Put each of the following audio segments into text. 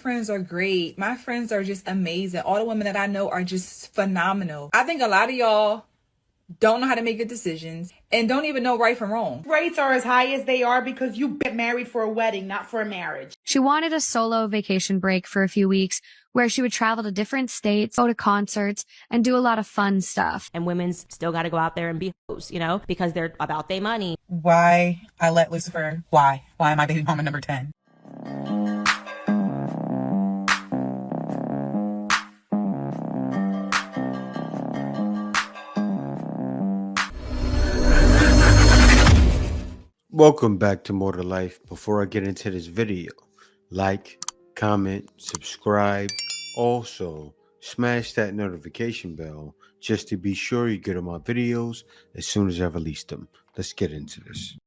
friends are great. My friends are just amazing. All the women that I know are just phenomenal. I think a lot of y'all don't know how to make good decisions and don't even know right from wrong. Rates are as high as they are because you get married for a wedding, not for a marriage. She wanted a solo vacation break for a few weeks where she would travel to different states, go to concerts, and do a lot of fun stuff. And women's still got to go out there and be hoes, you know, because they're about their money. Why I let Lucifer? Why? Why am I baby mama number 10? Welcome back to More to Life. Before I get into this video, like, comment, subscribe. Also, smash that notification bell just to be sure you get all my videos as soon as I release them. Let's get into this.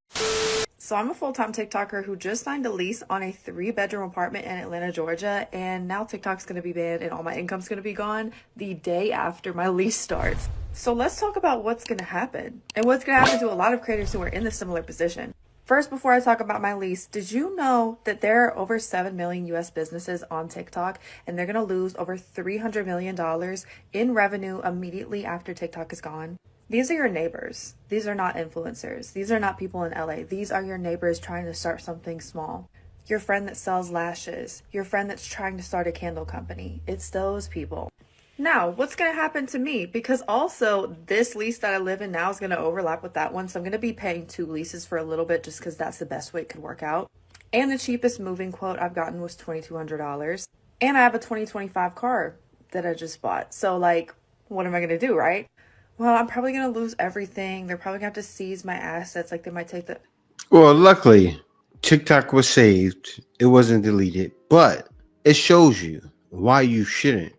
So I'm a full-time TikToker who just signed a lease on a 3-bedroom apartment in Atlanta, Georgia, and now TikTok's going to be banned and all my income's going to be gone the day after my lease starts. So let's talk about what's going to happen and what's going to happen to a lot of creators who are in a similar position. First, before I talk about my lease, did you know that there are over 7 million US businesses on TikTok and they're going to lose over $300 million in revenue immediately after TikTok is gone? These are your neighbors. These are not influencers. These are not people in LA. These are your neighbors trying to start something small. Your friend that sells lashes. Your friend that's trying to start a candle company. It's those people. Now, what's going to happen to me? Because also this lease that I live in now is going to overlap with that one. So I'm going to be paying 2 leases for a little bit just because that's the best way it could work out. And the cheapest moving quote I've gotten was $2,200. And I have a 2025 car that I just bought. So like, what am I going to do, right? Well, I'm probably going to lose everything. They're probably going to have to seize my assets. Like they might take the... Well, luckily, TikTok was saved. It wasn't deleted, but it shows you why you shouldn't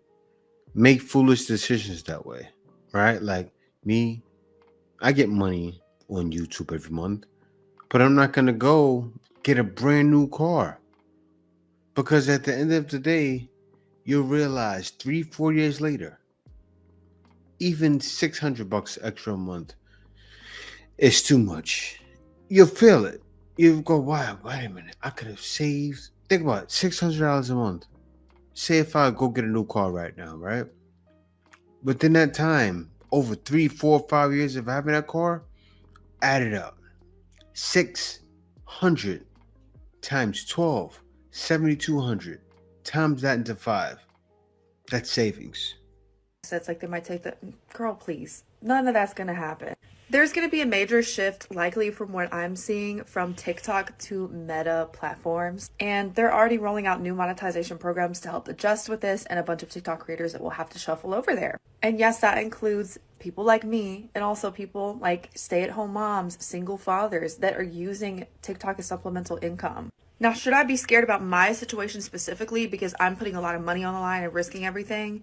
make foolish decisions that way, right? Like me, I get money on YouTube every month, but I'm not going to go get a brand new car because at the end of the day, you'll realize 3-4 years later, even $600 extra a month is too much. You'll feel it. You go, wow, wait a minute. I could have saved, think about it, $600 a month. Say if I go get a new car right now, right? Within that time, over 3, 4, 5 years of having that car, add it up. 600 times 12, 7,200 times that into 5. That's savings. Assets. Like they might take the... Girl, please. None of that's going to happen. There's going to be a major shift, likely from what I'm seeing, from TikTok to Meta platforms. And they're already rolling out new monetization programs to help adjust with this and a bunch of TikTok creators that will have to shuffle over there. And yes, that includes people like me and also people like stay-at-home moms, single fathers that are using TikTok as supplemental income. Now, should I be scared about my situation specifically because I'm putting a lot of money on the line and risking everything?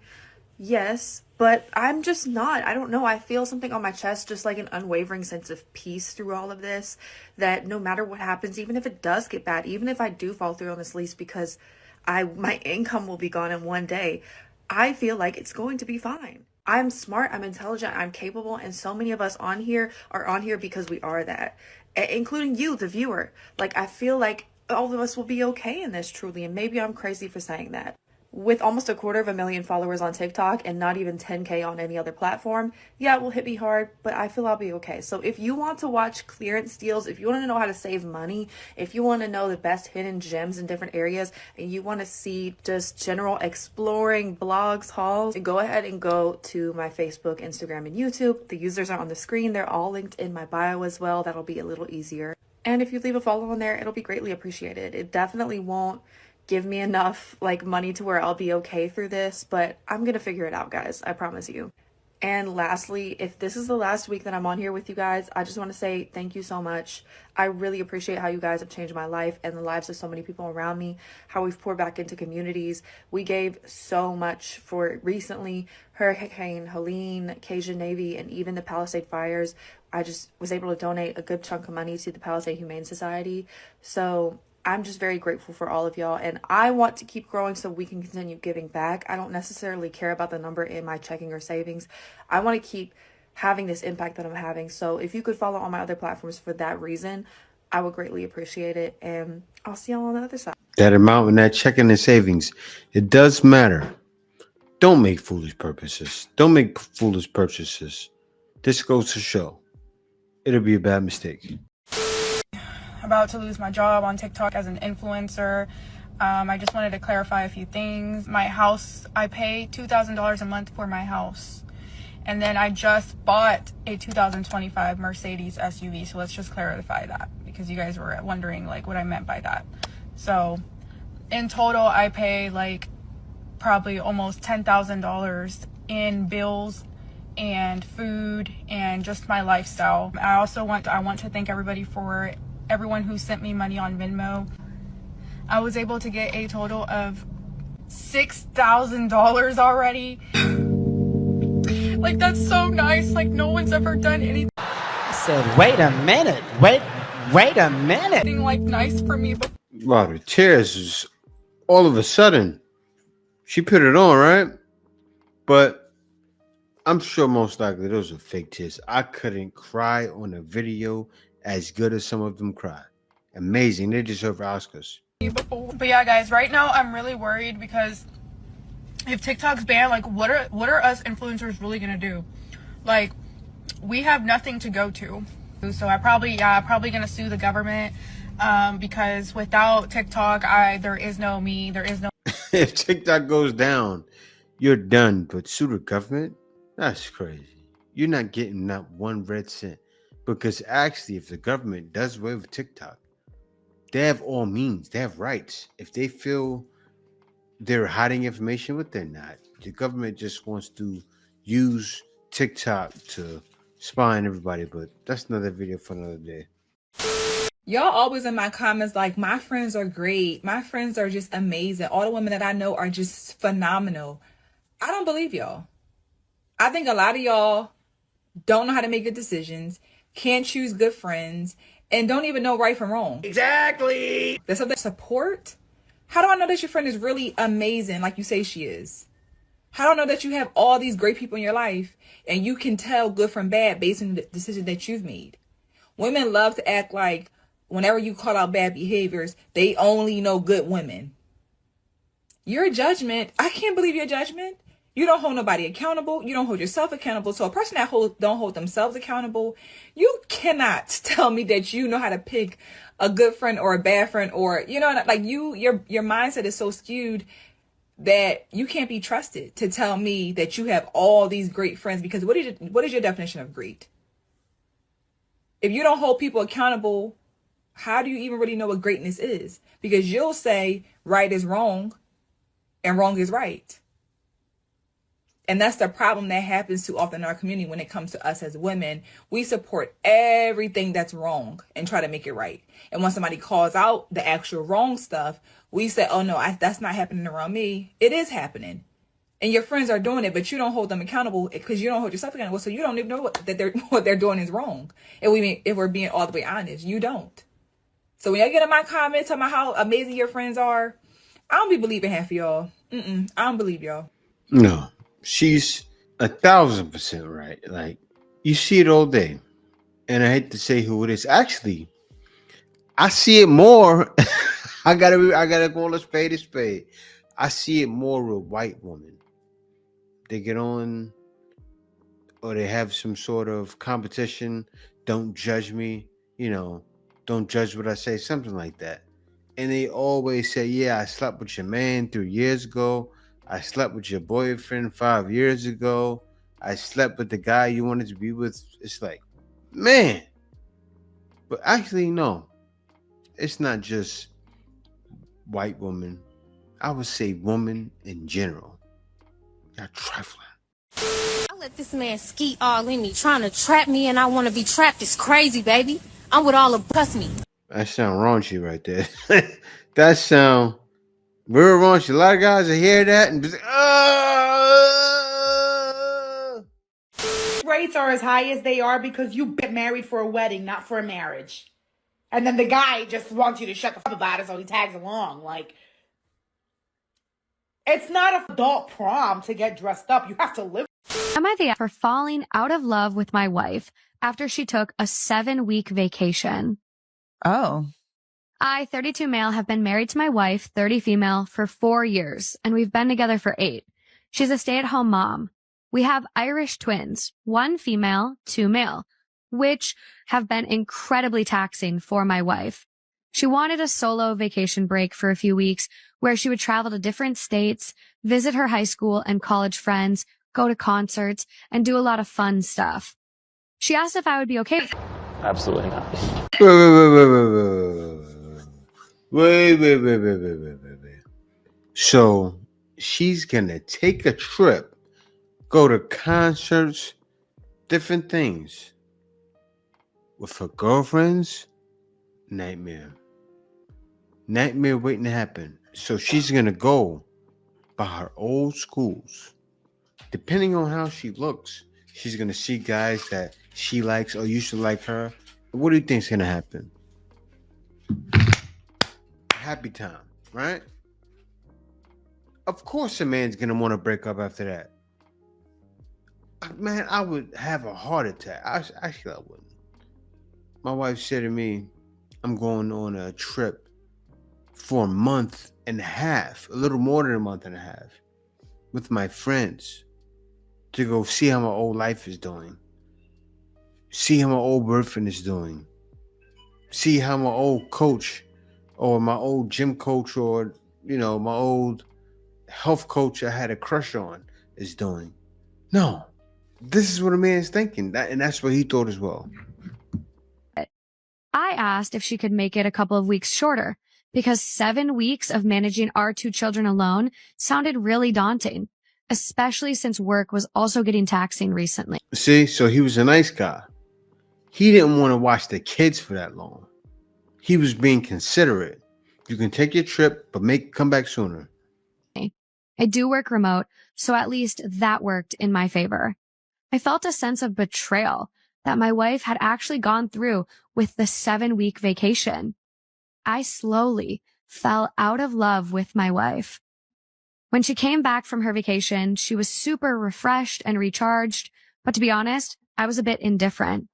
Yes, but I'm just not. I don't know. I feel something on my chest, just like an unwavering sense of peace through all of this, that no matter what happens, even if it does get bad, even if I do fall through on this lease because my income will be gone in one day, I feel like it's going to be fine. I'm smart, I'm intelligent, I'm capable, and so many of us on here are on here because we are that, including you, the viewer. Like, I feel like all of us will be okay in this, truly, and maybe I'm crazy for saying that. With almost 250,000 followers on TikTok and not even 10K on any other platform, yeah, it will hit me hard, but I feel I'll be okay. So if you want to watch clearance deals, if you want to know how to save money, if you want to know the best hidden gems in different areas, and you want to see just general exploring blogs, hauls, go ahead and go to my Facebook, Instagram, and YouTube. The users are on the screen. They're all linked in my bio as well. That'll be a little easier. And if you leave a follow on there, it'll be greatly appreciated. It definitely won't give me enough like money to where I'll be okay through this, but I'm gonna figure it out, guys. I promise you. And lastly, if this is the last week that I'm on here with you guys, I just want to say thank you so much. I really appreciate how you guys have changed my life and the lives of so many people around me, how we've poured back into communities. We gave so much for recently Hurricane Helene, Cajun Navy, and even the Palisade fires. I just was able to donate a good chunk of money to the Palisade Humane Society. So I'm just very grateful for all of y'all, and I want to keep growing so we can continue giving back. I don't necessarily care about the number in my checking or savings. I want to keep having this impact that I'm having. So if you could follow on my other platforms for that reason, I would greatly appreciate it. And I'll see y'all on the other side. That amount in that checking and savings, it does matter. Don't make foolish purposes. Don't make foolish purchases. This goes to show it'll be a bad mistake. About to lose my job on TikTok as an influencer. I just wanted to clarify a few things. My house, I pay $2,000 a month for my house. And then I just bought a 2025 Mercedes SUV. So let's just clarify that because you guys were wondering like what I meant by that. So in total, I pay like probably almost $10,000 in bills and food and just my lifestyle. I want to thank everyone who sent me money on Venmo. I was able to get a total of $6,000 already. Like that's so nice. Like no one's ever done anything. I said, wait a minute. Wait a minute. Like nice for me. Wow, the tears is all of a sudden. She put it on, right? But I'm sure most likely those are fake tears. I couldn't cry on a video as good as some of them cry. Amazing. They deserve Oscars. But yeah, guys, right now I'm really worried because if TikTok's banned, like what are us influencers really gonna do? Like we have nothing to go to. So I'm probably gonna sue the government because without TikTok, there is no me, there is no. If TikTok goes down, you're done. But sue the government? That's crazy. You're not getting not one red cent. Because actually, if the government does away with TikTok, they have all means. They have rights. If they feel they're hiding information, but they're not. The government just wants to use TikTok to spy on everybody. But that's another video for another day. Y'all always in my comments like, my friends are great. My friends are just amazing. All the women that I know are just phenomenal. I don't believe y'all. I think a lot of y'all don't know how to make good decisions, can't choose good friends, and don't even know right from wrong. Exactly. There's something support. How do I know that your friend is really amazing like you say she is? How do I know that you have all these great people in your life and you can tell good from bad based on the decision that you've made? Women love to act like whenever you call out bad behaviors, they only know good women. Your judgment, I can't believe your judgment. You don't hold nobody accountable. You don't hold yourself accountable. So a person that don't hold themselves accountable, you cannot tell me that you know how to pick a good friend or a bad friend, or like your mindset is so skewed that you can't be trusted to tell me that you have all these great friends. Because what is your definition of great? If you don't hold people accountable, how do you even really know what greatness is? Because you'll say right is wrong and wrong is right. And that's the problem that happens too often in our community when it comes to us as women. We support everything that's wrong and try to make it right. And when somebody calls out the actual wrong stuff, we say, oh no, that's not happening around me. It is happening. And your friends are doing it, but you don't hold them accountable because you don't hold yourself accountable. So you don't even know what they're doing is wrong. If we're being all the way honest, you don't. So when y'all get in my comments talking about how amazing your friends are, I don't be believing half of y'all. I don't believe y'all. No, she's 1,000% right. Like, you see it all day. And I hate to say who it is. Actually, I see it more. I gotta call a spade a spade. I see it more with white women. They get on or they have some sort of competition. Don't judge me, don't judge what I say, something like that. And they always say, yeah, I slept with your man 3 years ago. I slept with your boyfriend 5 years ago. I slept with the guy you wanted to be with. It's like, man. But actually, no. It's not just white women. I would say women in general. Y'all trifling. I let this man ski all in me, trying to trap me, and I want to be trapped. It's crazy, baby. I'm with all the bust me. That sound raunchy right there. That sound real raunchy. A lot of guys will hear that and be like, Rates are as high as they are because you get married for a wedding, not for a marriage. And then the guy just wants you to shut the fuck about it, so he tags along. Like, it's not an adult prom to get dressed up. You have to live. Am I the for falling out of love with my wife after she took a 7-week vacation? Oh, I, 32 male, have been married to my wife, 30 female, for 4 years, and we've been together for 8. She's a stay-at-home mom. We have Irish twins, 1 female, 2 male, which have been incredibly taxing for my wife. She wanted a solo vacation break for a few weeks where she would travel to different states, visit her high school and college friends, go to concerts, and do a lot of fun stuff. She asked if I would be okay with Absolutely not. Wait. So she's gonna take a trip, go to concerts, different things with her girlfriends. Nightmare waiting to happen. So she's gonna go by her old schools. Depending on how she looks, she's gonna see guys that she likes or used to like her. What do you think's gonna happen? Happy time, right? Of course a man's gonna want to break up after that. Man, I would have a heart attack. Actually, I wouldn't. My wife said to me, I'm going on a trip for a month and a half, a little more than a month and a half, with my friends to go see how my old life is doing, see how my old boyfriend is doing, see how my old coach or my old gym coach or, my old health coach I had a crush on is doing. No, this is what a man's thinking, and that's what he thought as well. I asked if she could make it a couple of weeks shorter because 7 weeks of managing our 2 children alone sounded really daunting, especially since work was also getting taxing recently. See, so he was a nice guy. He didn't want to watch the kids for that long. He was being considerate. You can take your trip, but come back sooner. I do work remote, so at least that worked in my favor. I felt a sense of betrayal that my wife had actually gone through with the 7-week vacation. I slowly fell out of love with my wife. When she came back from her vacation, she was super refreshed and recharged, but to be honest, I was a bit indifferent.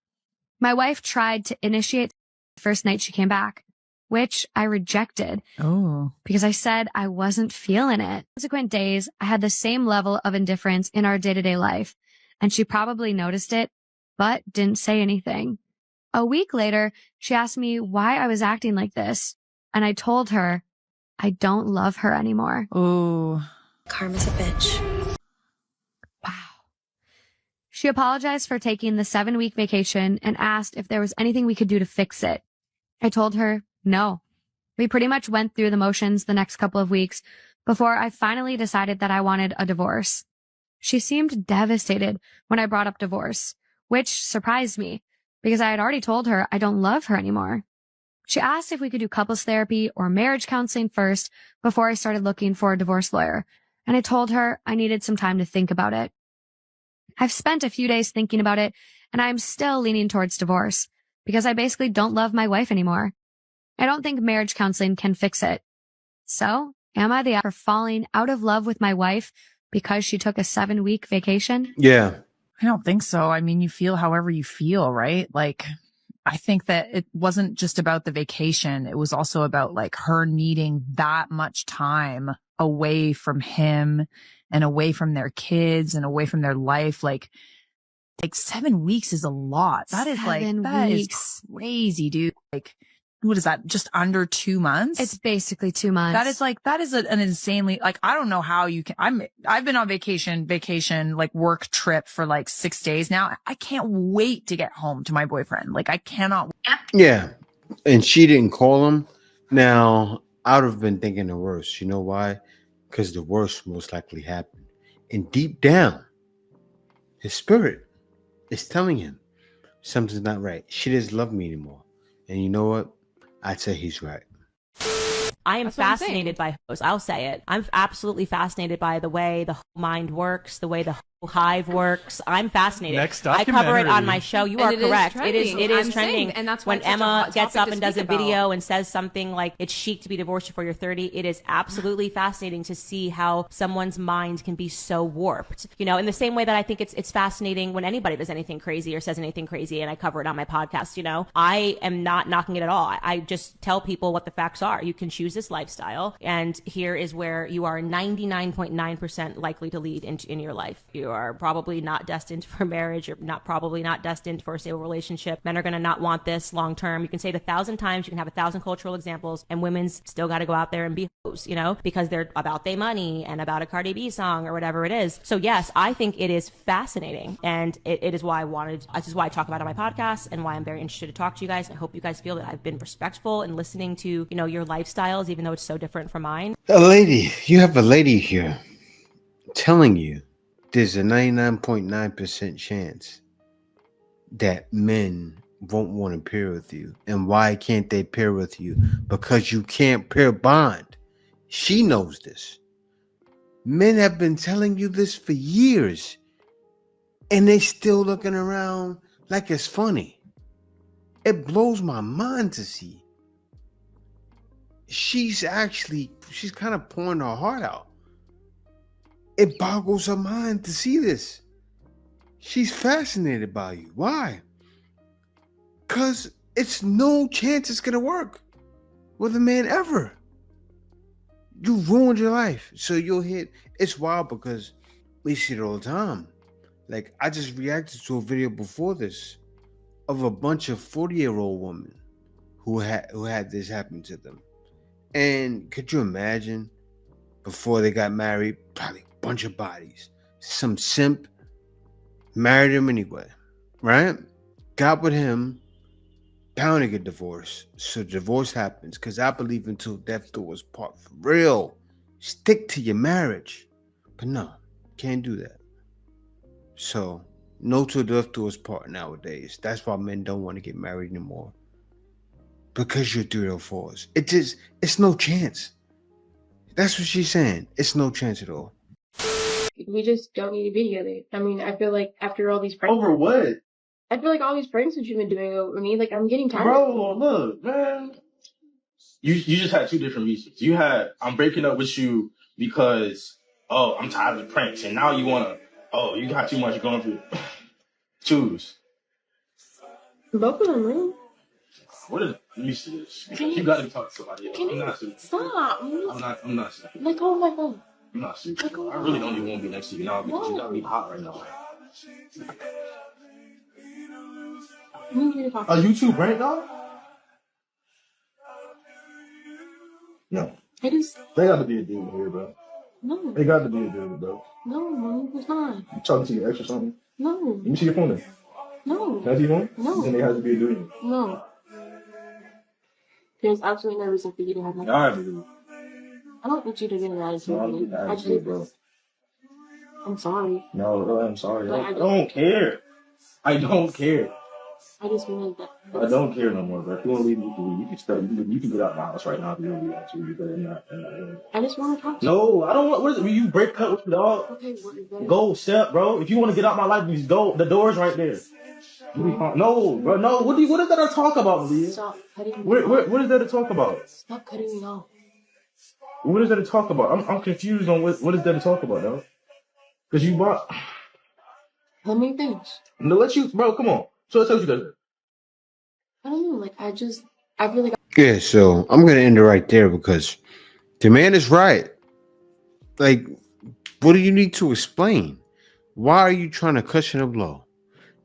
My wife tried to initiate the first night she came back, which I rejected because I said I wasn't feeling it. Subsequent days, I had the same level of indifference in our day-to-day life, and she probably noticed it, but didn't say anything. A week later, she asked me why I was acting like this, and I told her I don't love her anymore. Ooh. Karma's a bitch. Wow. She apologized for taking the 7-week vacation and asked if there was anything we could do to fix it. I told her no. We pretty much went through the motions the next couple of weeks before I finally decided that I wanted a divorce. She seemed devastated when I brought up divorce, which surprised me because I had already told her I don't love her anymore. She asked if we could do couples therapy or marriage counseling first before I started looking for a divorce lawyer, and I told her I needed some time to think about it. I've spent a few days thinking about it, and I'm still leaning towards divorce because I basically don't love my wife anymore. I don't think marriage counseling can fix it. So, am I the for falling out of love with my wife because she took a 7-week vacation? Yeah. I don't think so. I mean, you feel however you feel, right? Like, I think that it wasn't just about the vacation. It was also about like her needing that much time away from him and away from their kids and away from their life. Like 7 weeks is a lot. That is that is crazy, dude. Like, what is that? Just under 2 months? It's basically 2 months. That is an insanely, like, I don't know how you can, I've been on vacation, like work trip for like 6 days now. I can't wait to get home to my boyfriend. Like, I cannot. Yeah. And she didn't call him. Now, I would have been thinking the worst. You know why? Because the worst most likely happened. And deep down, his spirit is telling him something's not right. She doesn't love me anymore. And you know what? I'd say he's right. I am fascinated by hoes. I'll say it. I'm absolutely fascinated by the way the mind works, the way the Hive works. I'm fascinated. Next I cover it on documentary. my show. You And are it is correct. trending. It is I'm trending. saying, and that's why when it's such a Emma hot gets topic up to and does a speak about. video and says something like it's chic to be divorced before you're 30, it is absolutely fascinating to see how someone's mind can be so warped. You know, in the same way that I think it's fascinating when anybody does anything crazy or says anything crazy, and I cover it on my podcast. You know, I am not knocking it at all. I just tell people what the facts are. You can choose this lifestyle, and here is where you are 99.9% likely to lead in your life. You are probably not destined for marriage. You're probably not destined for a stable relationship. Men are going to not want this long term. You can say it 1,000 times. You can have 1,000 cultural examples, and women's still got to go out there and be hoes, you know, because they're about their money and about a Cardi B song or whatever it is. So yes, I think it is fascinating, and it is why this is why I talk about it on my podcast, and why I'm very interested to talk to you guys. I hope you guys feel that I've been respectful in listening to, you know, your lifestyles, even though it's so different from mine. You have a lady here telling you there's a 99.9% chance that men won't want to pair with you. And why can't they pair with you? Because you can't pair bond. She knows this. Men have been telling you this for years, and they still looking around like it's funny. It blows my mind to see. She's kind of pouring her heart out. It boggles her mind to see this. She's fascinated by you. Why? Because it's no chance it's going to work with a man ever. You ruined your life. So you'll hit. It's wild because we see it all the time. Like, I just reacted to a video before this of a bunch of 40-year-old women who had this happen to them. And could you imagine, before they got married, probably a bunch of bodies. Some simp married him anyway, right? Got with him, bound to get divorced. So divorce happens, because I believe until death do us part for real. Stick to your marriage. But no, can't do that. So no till death do us part nowadays. That's why men don't want to get married anymore. Because you're 304s. It's no chance. That's what she's saying. It's no chance at all. We just don't need to be together. I mean, I feel like after all these pranks. Over what? I feel like all these pranks that you've been doing over me, like, I'm getting tired. Bro, look, man. You just had two different reasons. You had, I'm breaking up with you because, oh, I'm tired of the pranks. And now you want to, oh, you got too much going through. Choose. Both of them, really. What is, let me see this. You got to talk to somebody else. I'm not serious. Stop. I'm not serious. Let go of my phone. I'm not serious. I really don't even want to be next to you now because you got me hot right now. Are you two right now? No. They got to be a dude here, bro. No. They got to be a dude, bro. No, Mom, it's not. You talking to your ex or something? No. Let me see your phone then. No. Can I see your phone? No. Then they have to be a dude. No. There's absolutely no reason for you to have my Alright, I don't want you to get an attitude. no, I'm getting an attitude, bro. I'm sorry. No, I'm sorry. But I don't care. I don't care. I just wanted that. I don't care no more, bro. If you want to leave, you can leave. You can stay. You can get out of my house right now if you really want to. You better not. I just want to talk to you. No, I don't want. What is it? Will you break cut with the dog? Okay, what is that? Go step, bro. If you want to get out my life, just go. The door's right there. No, bro. No. What is that to talk about, Leah? Stop cutting me What is that to talk about? Stop cutting me off. What is that to talk about? I'm confused on what is that to talk about, though. Because you bought. Let me finish. No, let you, bro. Come on. So let's tell you guys. I don't know. Like, I feel like. Yeah, so I'm going to end it right there because the man is right. Like, what do you need to explain? Why are you trying to cushion a blow?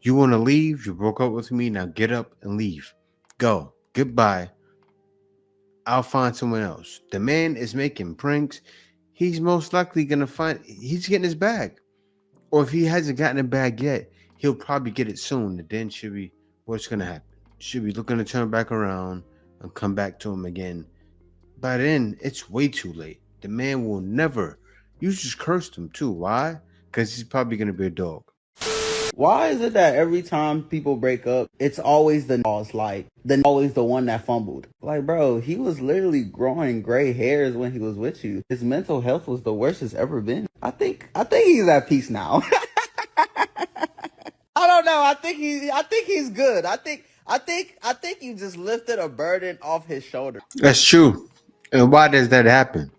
You want to leave? You broke up with me. Now get up and leave. Go. Goodbye. I'll find someone else. The man is making pranks. He's most likely going to he's getting his bag. Or if he hasn't gotten a bag yet, he'll probably get it soon. And then what's going to happen? She'll be looking to turn back around and come back to him again. By then, it's way too late. The man will never. You just cursed him too. Why? Because he's probably going to be a dog. Why is it that every time people break up, it's always always the one that fumbled? Like, bro, he was literally growing gray hairs when he was with you. His mental health was the worst it's ever been. I think he's at peace now. no. I think he's good. I think you just lifted a burden off his shoulder. That's true. And why does that happen?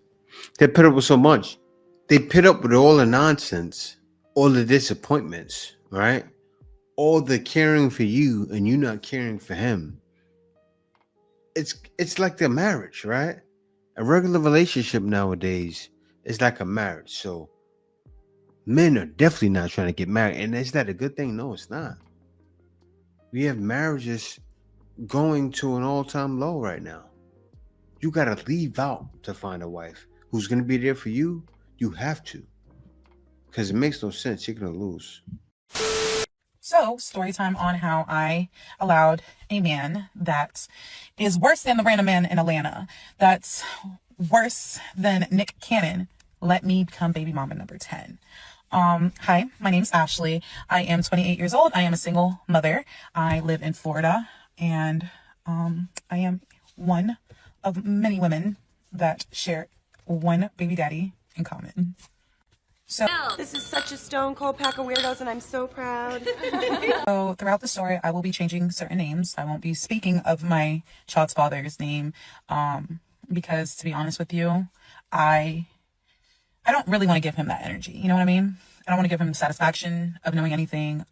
They put up with so much. They put up with all the nonsense, all the disappointments, right? All the caring for you and you not caring for him. It's like the marriage, right? A regular relationship nowadays is like a marriage. So men are definitely not trying to get married. And is that a good thing? No, it's not. We have marriages going to an all-time low right now. You got to leave out to find a wife who's going to be there for you. You have to, because it makes no sense. You're going to lose. So, story time on how I allowed a man that is worse than the random man in Atlanta, that's worse than Nick Cannon, let me become baby mama number 10. Hi, my name's Ashley. I am 28 years old. I am a single mother. I live in Florida, and I am one of many women that share one baby daddy in common. So this is such a stone cold pack of weirdos, and I'm so proud. So throughout the story, I will be changing certain names. I won't be speaking of my child's father's name, because to be honest with you, I don't really want to give him that energy. You know what I mean? I don't want to give him the satisfaction of knowing anything.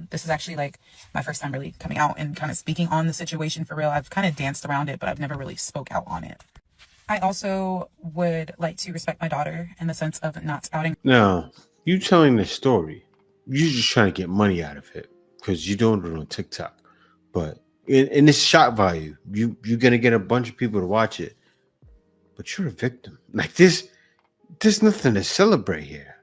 This is actually like my first time really coming out and kind of speaking on the situation for real. I've kind of danced around it, but I've never really spoke out on it. I also would like to respect my daughter in the sense of not outing. Now, you telling the story, you're just trying to get money out of it because you're doing it on TikTok. But in it's shock value, you're going to get a bunch of people to watch it. But you're a victim. Like this, there's nothing to celebrate here.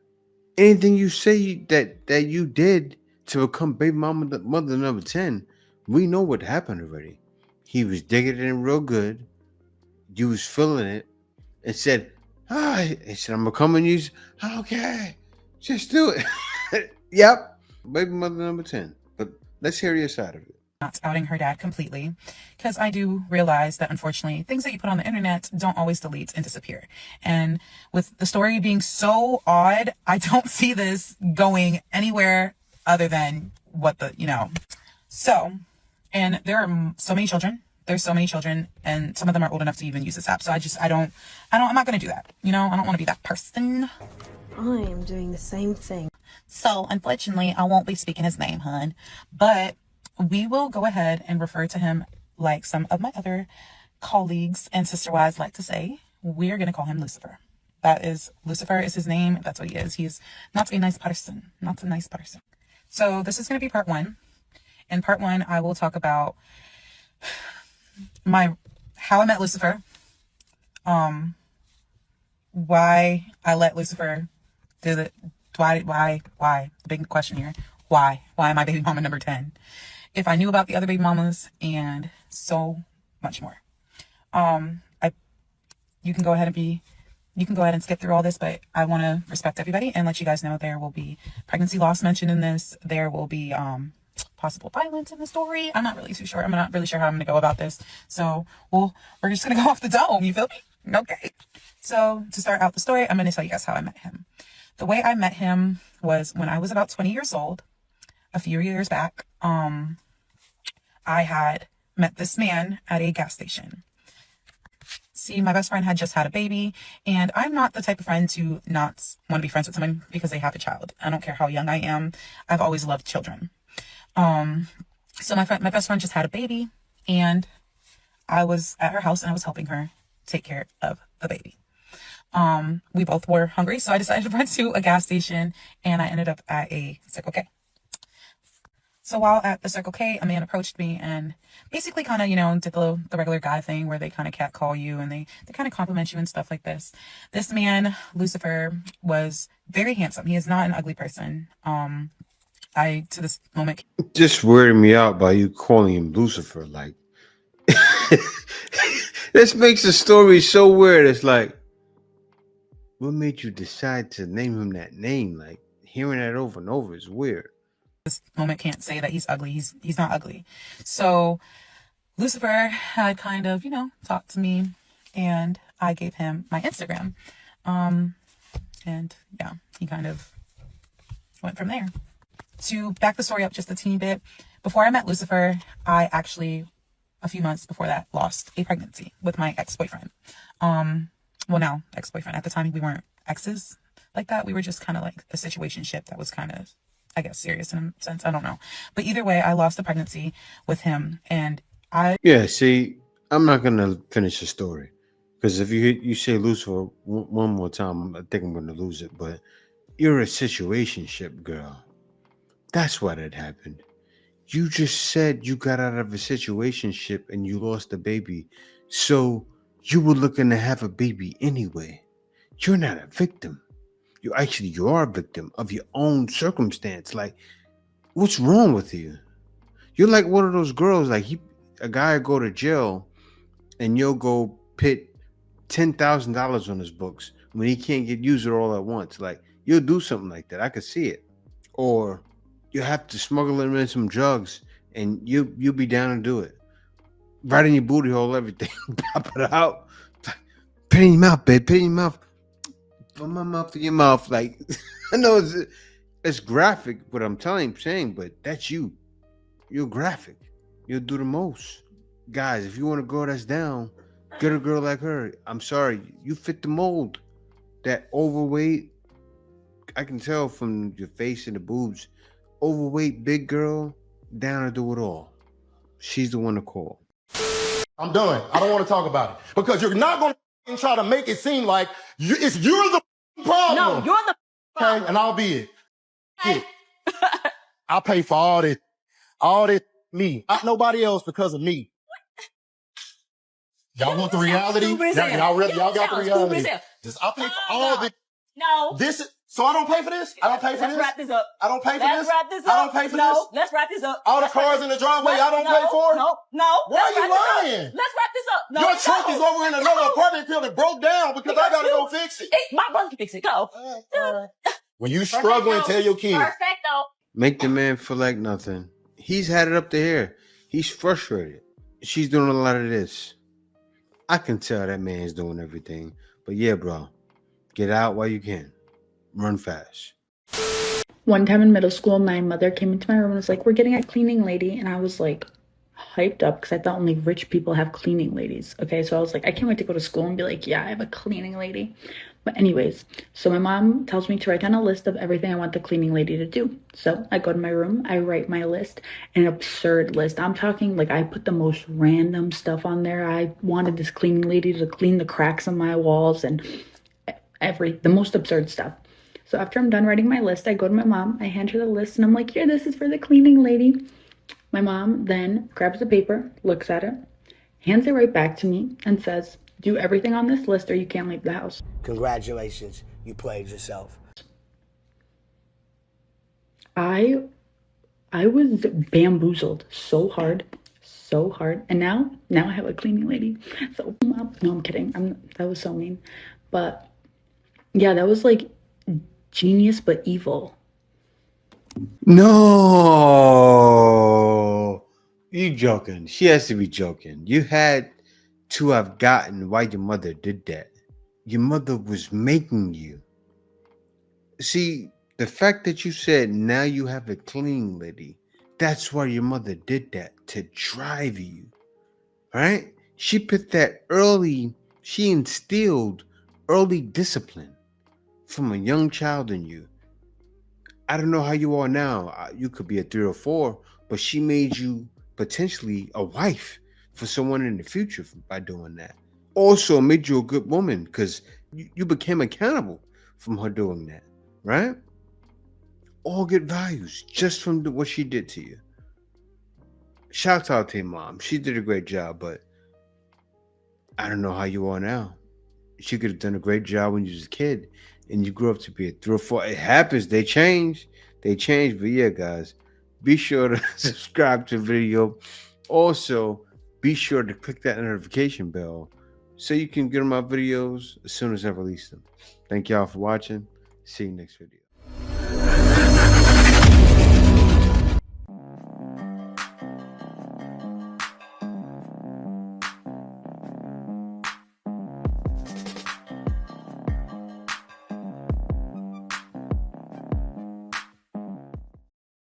Anything you say that you did to become baby mama mother number 10, we know what happened already. He was digging it in real good. You was feeling it and said, he said, I'm gonna come and use. Okay, just do it. Yep, baby mother number 10. But let's hear your side of it. Not outing her dad completely, because I do realize that unfortunately things that you put on the internet don't always delete and disappear. And with the story being so odd, I don't see this going anywhere other than what so, and there are so many children. There's so many children, and some of them are old enough to even use this app. So I'm not going to do that. I don't want to be that person. I am doing the same thing. So unfortunately, I won't be speaking his name, hun, but we will go ahead and refer to him like some of my other colleagues and sister-wives like to say. We're going to call him Lucifer. Lucifer is his name. That's what he is. He's not a nice person. Not a nice person. So this is going to be part 1. In part 1, I will talk about how I met Lucifer, why I let Lucifer do it, why, the big question here, why am I baby mama number 10, if I knew about the other baby mamas, and so much more. You can go ahead and skip through all this, but I want to respect everybody and let you guys know there will be pregnancy loss mentioned in this. There will be possible violence in the story. I'm not really too sure. I'm not really sure how I'm going to go about this. So we're just going to go off the dome. You feel me? Okay. So to start out the story, I'm going to tell you guys how I met him. The way I met him was when I was about 20 years old, a few years back. I had met this man at a gas station. See, my best friend had just had a baby, and I'm not the type of friend to not want to be friends with someone because they have a child. I don't care how young I am. I've always loved children. So my best friend just had a baby, and I was at her house and I was helping her take care of the baby. We both were hungry, so I decided to run to a gas station, and I ended up at a Circle K. So while at the Circle K, a man approached me and basically kind of, did the regular guy thing where they kind of catcall you and they kind of compliment you and stuff like this. This man, Lucifer, was very handsome. He is not an ugly person. To this moment, just weirded me out by you calling him Lucifer. Like, this makes the story so weird. It's like, what made you decide to name him that name? Like, hearing that over and over is weird. This moment can't say that he's ugly. He's not ugly. So Lucifer had kind of, talked to me, and I gave him my Instagram. And yeah, he kind of went from there. to back the story up just a teeny bit, before I met Lucifer, I actually, a few months before that, lost a pregnancy with my ex-boyfriend. Well, now ex-boyfriend. At the time, we weren't exes like that. We were just kind of like a situationship that was kind of, I guess, serious in a sense. I don't know. But either way, I lost the pregnancy with him, and Yeah, see, I'm not gonna finish the story because if you say Lucifer one more time, I think I'm gonna lose it. But you're a situationship girl. That's why that happened. You just said you got out of a situationship and you lost a baby, so you were looking to have a baby anyway. You're not a victim. You are a victim of your own circumstance. Like, what's wrong with you? You're like one of those girls. Like a guy go to jail and you'll go put $10,000 on his books when he can't use it all at once. Like, you'll do something like that. I could see it. Or you have to smuggle him in some drugs and you'll be down to do it. Right in your booty hole, everything. Pop it out. Put it in your mouth, babe. Put it in your mouth. Put my mouth in your mouth. Like, I know it's graphic what I'm saying, but that's you. You're graphic. You'll do the most. Guys, if you want a girl that's down, get a girl like her. I'm sorry, you fit the mold. That overweight, I can tell from your face and the boobs. Overweight, big girl, down to do it all. She's the one to call. I'm done. I don't want to talk about it because you're not going to try to make it seem like you're the problem. No, you're the problem. Okay, and I'll be it. Okay. I pay for all this, me, not nobody else because of me. Y'all want the reality? Y'all got the reality. I pay for all this. No. So I don't pay for this? I don't pay for this? Let's wrap this up. I don't pay for Let's this? wrap this up. I don't pay for this? No, let's wrap this up. All the cars in the driveway, I don't pay for? No. Why are you lying? Let's wrap this up. No, your truck is over in another apartment until it broke down because I gotta go fix it. My brother can fix it. Go. When you struggling, tell your kids. Perfecto. Make the man feel like nothing. He's had it up to here. He's frustrated. She's doing a lot of this. I can tell that man's doing everything. But yeah, bro, get out while you can. Run fast. One time in middle school, my mother came into my room and was like, we're getting a cleaning lady. And I was like hyped up because I thought only rich people have cleaning ladies. Okay, so I was like, I can't wait to go to school and be like, yeah, I have a cleaning lady. But anyways, so my mom tells me to write down a list of everything I want the cleaning lady to do. So I go to my room, I write my list, an absurd list. I'm talking like I put the most random stuff on there. I wanted this cleaning lady to clean the cracks on my walls and the most absurd stuff. So after I'm done writing my list, I go to my mom, I hand her the list, and I'm like, here, this is for the cleaning lady. My mom then grabs the paper, looks at it, hands it right back to me, and says, do everything on this list or you can't leave the house. Congratulations, you played yourself. I was bamboozled so hard. And now I have a cleaning lady. So, no, I'm kidding. That was so mean. But yeah, that was like genius but evil. No, you joking. She has to be joking. You had to have gotten why your mother did that. Your mother was making you. See, the fact that you said now you have a cleaning lady, that's why your mother did that, to drive you, right? She put that she instilled early discipline from a young child in you. I don't know how you are now. You could be a 3 or 4, but she made you potentially a wife for someone in the future by doing that. Also made you a good woman because you became accountable from her doing that, right? All good values just from what she did to you. Shout out to your mom. She did a great job, but I don't know how you are now. She could have done a great job when you was a kid and you grew up to be a 3 or 4. It happens. They change. But yeah, guys, be sure to subscribe to the video. Also, be sure to click that notification bell so you can get my videos as soon as I release them. Thank y'all for watching. See you next video.